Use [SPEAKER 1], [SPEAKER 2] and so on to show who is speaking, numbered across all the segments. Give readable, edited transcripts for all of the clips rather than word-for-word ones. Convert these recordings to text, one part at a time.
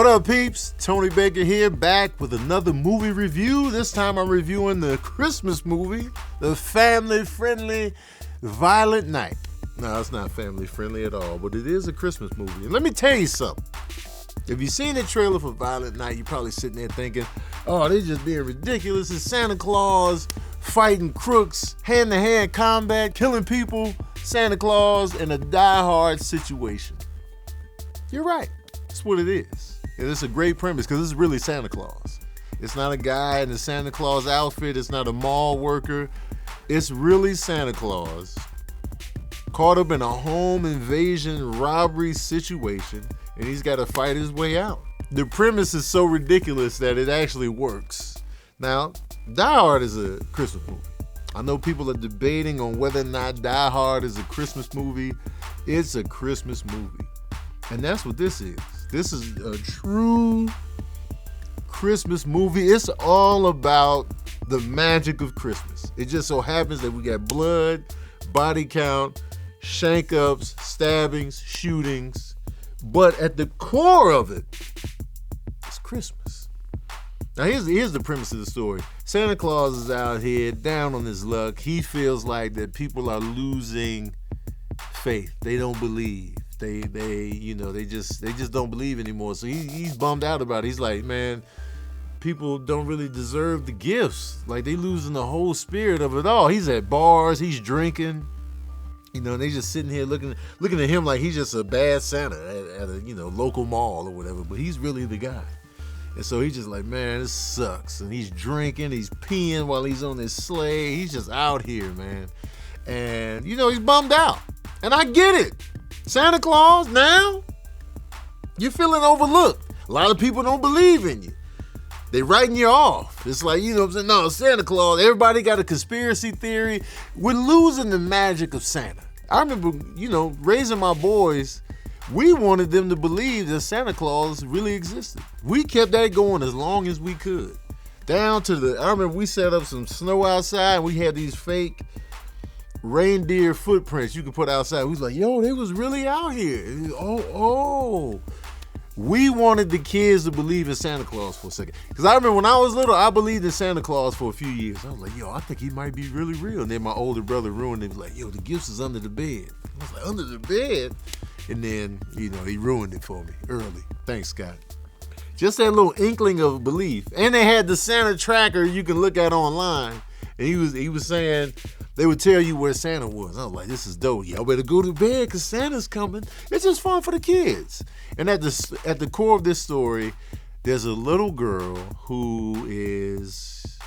[SPEAKER 1] What up, peeps? Tony Baker here, back with another movie review. This time I'm reviewing the Christmas movie, the family-friendly Violent Night. No, it's not family-friendly at all, but it is a Christmas movie. And let me tell you something. If you've seen the trailer for Violent Night, you're probably sitting there thinking, oh, they're just being ridiculous. It's Santa Claus fighting crooks, hand-to-hand combat, killing people, Santa Claus in a die-hard situation. You're right. That's what it is. And it's a great premise because it's really Santa Claus. It's not a guy in a Santa Claus outfit. It's not a mall worker. It's really Santa Claus caught up in a home invasion robbery situation, and he's got to fight his way out. The premise is so ridiculous that it actually works. Now, Die Hard is a Christmas movie. I know people are debating on whether or not Die Hard is a Christmas movie. It's a Christmas movie. And that's what this is. This is a true Christmas movie. It's all about the magic of Christmas. It just so happens that we got blood, body count, shank-ups, stabbings, shootings. But at the core of it, it's Christmas. Now, here's the premise of the story. Santa Claus is out here down on his luck. He feels like that people are losing faith. They don't believe. They just don't believe anymore. So he's bummed out about it. He's like, man, people don't really deserve the gifts. Like, they losing the whole spirit of it all. He's at bars, he's drinking. They just sitting here looking at him like he's just a bad Santa at a local mall or whatever. But he's really the guy. And so he's just like, man, this sucks. And he's drinking, he's peeing while he's on his sleigh. He's just out here, man. And, he's bummed out. And I get it. Santa Claus, now, you're feeling overlooked. A lot of people don't believe in you. They writing you off. It's like, what I'm saying? No, Santa Claus, everybody got a conspiracy theory. We're losing the magic of Santa. I remember, raising my boys, we wanted them to believe that Santa Claus really existed. We kept that going as long as we could. I remember we set up some snow outside, and we had these fake reindeer footprints you could put outside. We was like, yo, they was really out here. Oh. We wanted the kids to believe in Santa Claus for a second. Because I remember when I was little, I believed in Santa Claus for a few years. I was like, yo, I think he might be really real. And then my older brother ruined it. He was like, yo, the gifts is under the bed. I was like, under the bed? And then, he ruined it for me early. Thanks, Scott. Just that little inkling of belief. And they had the Santa tracker you can look at online. And he was saying, they would tell you where Santa was. I was like, this is dope. Y'all better go to bed because Santa's coming. It's just fun for the kids. And at the core of this story, there's a little girl who is,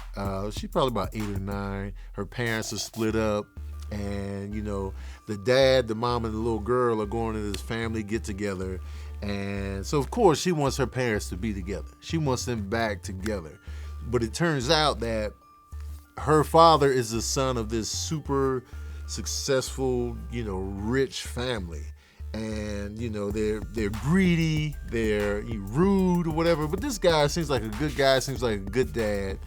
[SPEAKER 1] she's probably about 8 or 9. Her parents are split up. And, the dad, the mom, and the little girl are going to this family get-together. And so, of course, she wants her parents to be together. She wants them back together. But it turns out that her father is the son of this super successful, rich family. And, they're greedy, they're rude or whatever. But this guy seems like a good guy, seems like a good dad.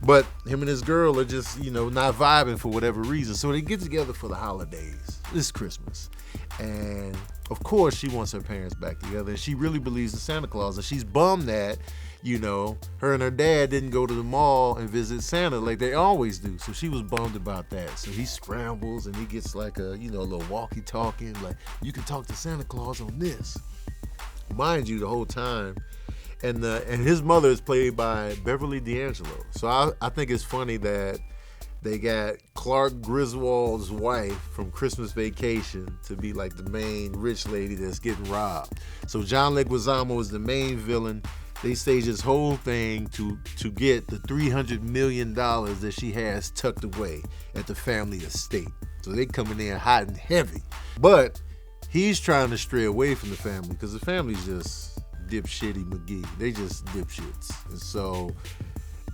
[SPEAKER 1] But him and his girl are just, not vibing for whatever reason. So they get together for the holidays. It's Christmas. And, of course, she wants her parents back together. And she really believes in Santa Claus. And she's bummed that, her and her dad didn't go to the mall and visit Santa like they always do. So she was bummed about that. So he scrambles and he gets like a little walkie-talkie. Like, you can talk to Santa Claus on this. Mind you, the whole time. And his mother is played by Beverly D'Angelo. So I think it's funny that they got Clark Griswold's wife from Christmas Vacation to be like the main rich lady that's getting robbed. So John Leguizamo is the main villain. They stage this whole thing to get the $300 million that she has tucked away at the family estate. So they coming in hot and heavy. But he's trying to stray away from the family because the family's just dipshitty McGee. They just dipshits. And so,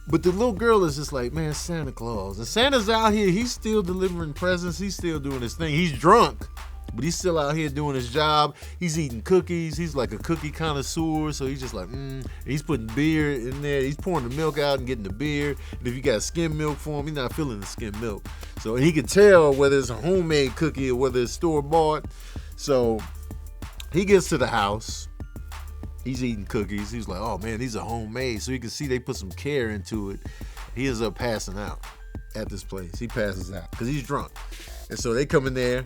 [SPEAKER 1] but the little girl is just like, man, Santa Claus. And Santa's out here. He's still delivering presents. He's still doing his thing. He's drunk, but he's still out here doing his job. He's eating cookies. He's like a cookie connoisseur. So he's just like, He's putting beer in there. He's pouring the milk out and getting the beer. And if you got skim milk for him, he's not feeling the skim milk. So he can tell whether it's a homemade cookie or whether it's store-bought. So he gets to the house. He's eating cookies. He's like, oh man, these are homemade. So you can see they put some care into it. He ends up passing out at this place. He passes out because he's drunk. And so they come in there,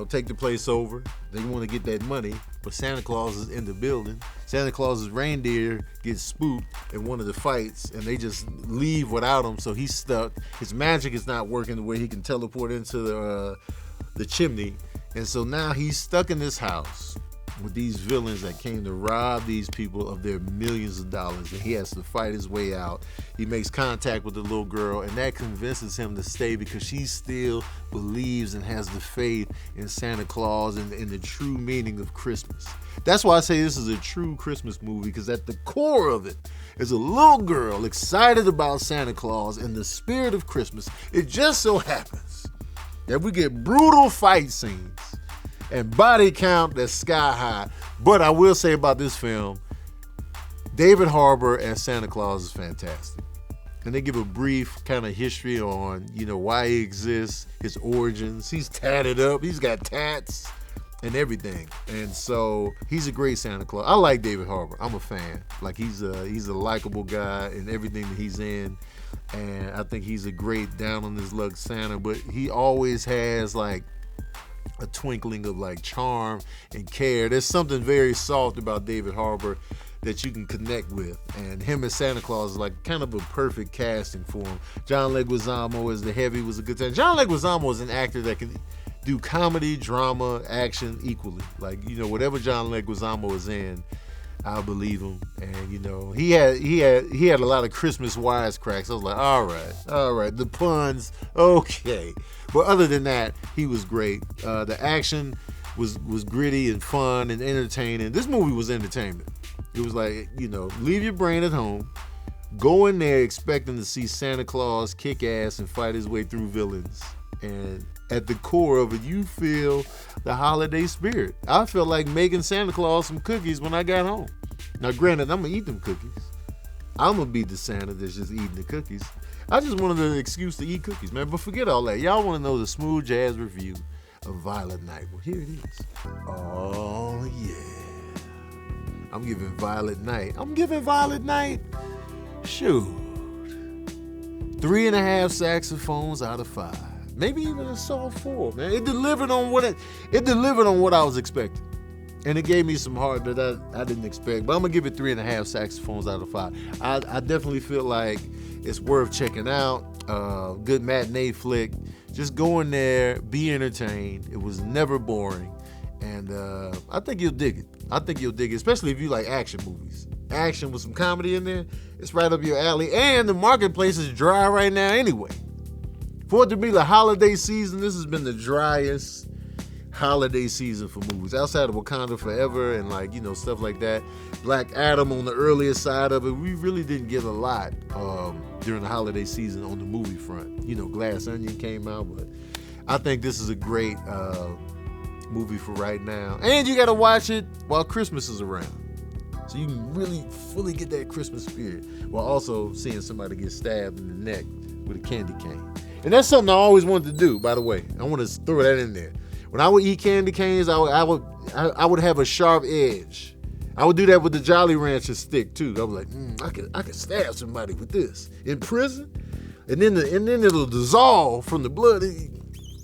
[SPEAKER 1] take the place over. They want to get that money, but Santa Claus is in the building. Santa Claus's reindeer gets spooked in one of the fights, and they just leave without him, so he's stuck. His magic is not working the way he can teleport into the chimney, and so now he's stuck in this house with these villains that came to rob these people of their millions of dollars, and he has to fight his way out. He makes contact with the little girl, and that convinces him to stay because she still believes and has the faith in Santa Claus and in the true meaning of Christmas. That's why I say this is a true Christmas movie, because at the core of it is a little girl excited about Santa Claus and the spirit of Christmas. It just so happens that we get brutal fight scenes and body count that's sky high. But I will say about this film, David Harbour as Santa Claus is fantastic. And they give a brief kind of history on, why he exists, his origins. He's tatted up, he's got tats and everything. And so he's a great Santa Claus. I like David Harbour. I'm a fan. Like he's a likable guy in everything that he's in. And I think he's a great down on his luck Santa, but he always has like a twinkling of like charm and care. There's something very soft about David Harbour that you can connect with, and him as Santa Claus is like kind of a perfect casting for him. John Leguizamo as the heavy was a good time. John Leguizamo is an actor that can do comedy, drama, action equally. Like, whatever John Leguizamo is in, I believe him. And he had a lot of Christmas wisecracks. I was like, all right, the puns, okay. But other than that, he was great. The action was gritty and fun and entertaining. This movie was entertainment. It was like, leave your brain at home, go in there expecting to see Santa Claus kick ass and fight his way through villains. And at the core of it, you feel the holiday spirit. I felt like making Santa Claus some cookies when I got home. Now, granted, I'm going to eat them cookies. I'm going to be the Santa that's just eating the cookies. I just wanted an excuse to eat cookies, man. But forget all that. Y'all want to know the smooth jazz review of Violet Night. Well, here it is. Oh, yeah. I'm giving Violet Night. Shoot. 3.5 saxophones out of 5. Maybe even a soft 4, man. It delivered on what I was expecting. And it gave me some heart that I didn't expect. But I'm going to give it 3.5 saxophones out of 5. I definitely feel like it's worth checking out. Good matinee flick. Just go in there, be entertained. It was never boring. And I think you'll dig it. Especially if you like action movies. Action with some comedy in there. It's right up your alley. And the marketplace is dry right now anyway. For it to be the holiday season, this has been the driest holiday season for movies. Outside of Wakanda Forever and stuff like that. Black Adam on the earlier side of it. We really didn't get a lot during the holiday season on the movie front. Glass Onion came out, but I think this is a great movie for right now. And you got to watch it while Christmas is around. So you can really fully get that Christmas spirit while also seeing somebody get stabbed in the neck with a candy cane. And that's something I always wanted to do, by the way. I want to throw that in there. When I would eat candy canes, I would have a sharp edge. I would do that with the Jolly Rancher stick too. I was like, I could stab somebody with this in prison, and then it'll dissolve from the blood.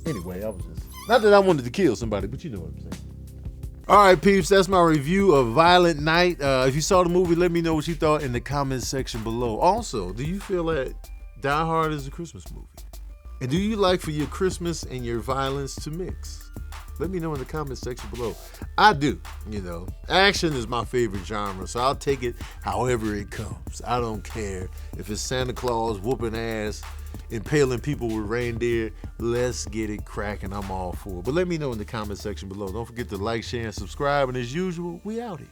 [SPEAKER 1] Anyway, I was just not that I wanted to kill somebody, but you know what I'm saying. All right, peeps, that's my review of Violet Night. If you saw the movie, let me know what you thought in the comments section below. Also, do you feel that Die Hard is a Christmas movie? And do you like for your Christmas and your violence to mix? Let me know in the comments section below. I do, Action is my favorite genre, so I'll take it however it comes. I don't care if it's Santa Claus whooping ass, impaling people with reindeer. Let's get it cracking. I'm all for it. But let me know in the comment section below. Don't forget to like, share, and subscribe. And as usual, we out here.